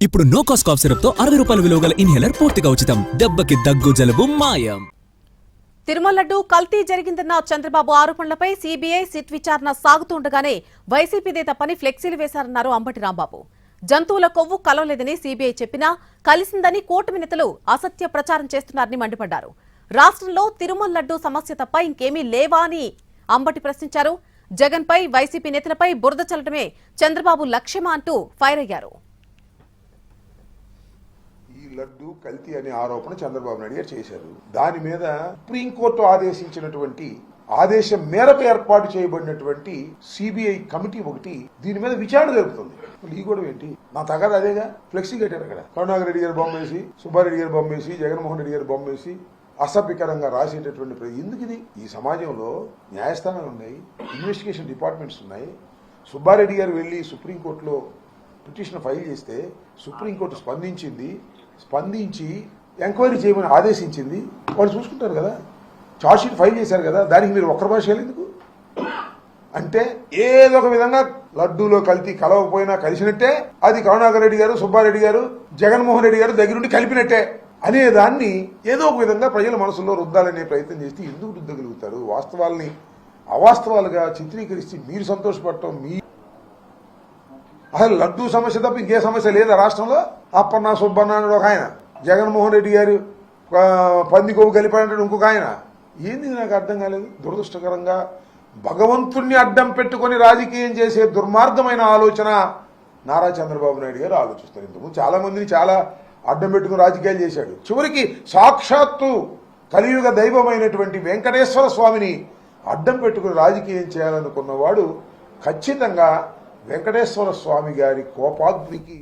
ఇప్పుడు no cost cough syrup తో 60 రూపాయల విలువ గల ఇన్హేలర్ పూర్తిగా ఉచితం. దెబ్బకి దగ్గు జలుబు మాయం. తిరుమల లడ్డు కల్తీ జరిగిందన్న చంద్రబాబు ఆరోపణలపై సీబీఐ సిట్ విచారణ సాగుతుండగానే వైసీపీ నేత పని ఫ్లెక్సీలు వేశారన్నారు అంబటి రాంబాబు. జంతువుల కొవ్వు కలవలేదని సీబీఐ చెప్పినా కలిసిందని కూటమి నేతలు అసత్య ప్రచారం చేస్తున్నారని మండిపడ్డారు. రాష్ట్రంలో తిరుమల లడ్డు సమస్య తప్ప ఇంకేమీ లేవా అని అంబటి ప్రశ్నించారు. జగన్ పై వైసీపీ నేతలపై బురద చల్లడమే చంద్రబాబు లక్ష్యమా అంటూ ఫైర్ అయ్యారు. లడ్డు కల్తీ అనే ఆరోపణ చంద్రబాబు నాయుడు గారు చేశారు. దాని మీద సుప్రీంకోర్టు ఆదేశించినటువంటి ఆదేశం మేరకు ఏర్పాటు చేయబడినటువంటి సిబిఐ కమిటీ ఒకటి దీని మీద విచారణ జరుపుతుంది. ఈ కూడా ఏంటి నా తగదు అదేగా ఫ్లెక్సీ కట్టారు అక్కడ. కరుణాకర్ రెడ్డి గారు బొమ్మ వేసి, సుబ్బారెడ్డి గారు బొమ్మ వేసి, జగన్మోహన్ రెడ్డి గారు బొమ్మ వేసి అసభ్యకరంగా రాసేటటువంటి ఎందుకు ఇది? ఈ సమాజంలో న్యాయస్థానాలు ఉన్నాయి, ఇన్వెస్టిగేషన్ డిపార్ట్మెంట్స్ ఉన్నాయి. సుబ్బారెడ్డి గారు వెళ్ళి సుప్రీంకోర్టులో పిటిషన్ ఫైల్ చేస్తే సుప్రీంకోర్టు స్పందించి ఎంక్వైరీ చేయమని ఆదేశించింది. వాళ్ళు చూసుకుంటారు కదా, ఛార్జ్షీట్ ఫైల్ చేశారు కదా, దానికి మీరు ఒక్కరి భాష ఎందుకు? అంటే ఏదో ఒక విధంగా లడ్డూలో కల్తీ కలవకపోయినా కలిసినట్టే, అది కరుణాకర్ రెడ్డి గారు, సుబ్బారెడ్డి గారు, జగన్మోహన్ రెడ్డి గారు దగ్గరుండి కలిపినట్టే అనే దాన్ని ఏదో ఒక విధంగా ప్రజల మనసులో రుద్దాలనే ప్రయత్నం చేస్తే ఎందుకు రుద్దగలుగుతారు? వాస్తవాల్ని అవాస్తవాలుగా చిత్రీకరిస్తే మీరు సంతోషపడటం అసలు లడ్డూ సమస్య తప్ప ఇంకే సమస్య లేదా రాష్ట్రంలో? అప్పన్న సుబ్బన్న అని ఒక ఆయన, జగన్మోహన్ రెడ్డి గారు పంది కొవ్వు కలిపాడంటే ఇంకొక ఆయన. ఏంది నాకు అర్థం కాలేదు. దురదృష్టకరంగా భగవంతుణ్ణి అడ్డం పెట్టుకొని రాజకీయం చేసే దుర్మార్గమైన ఆలోచన నారా చంద్రబాబు నాయుడు గారు ఆలోచిస్తారు. ఇంతకుముందు చాలా మందిని చాలా అడ్డం పెట్టుకుని రాజకీయాలు చేశాడు. చివరికి సాక్షాత్తు కలియుగ దైవమైనటువంటి వెంకటేశ్వర స్వామిని అడ్డం పెట్టుకుని రాజకీయం చేయాలనుకున్నవాడు ఖచ్చితంగా వెంకటేశ్వర స్వామి గారి కోపాగ్నికి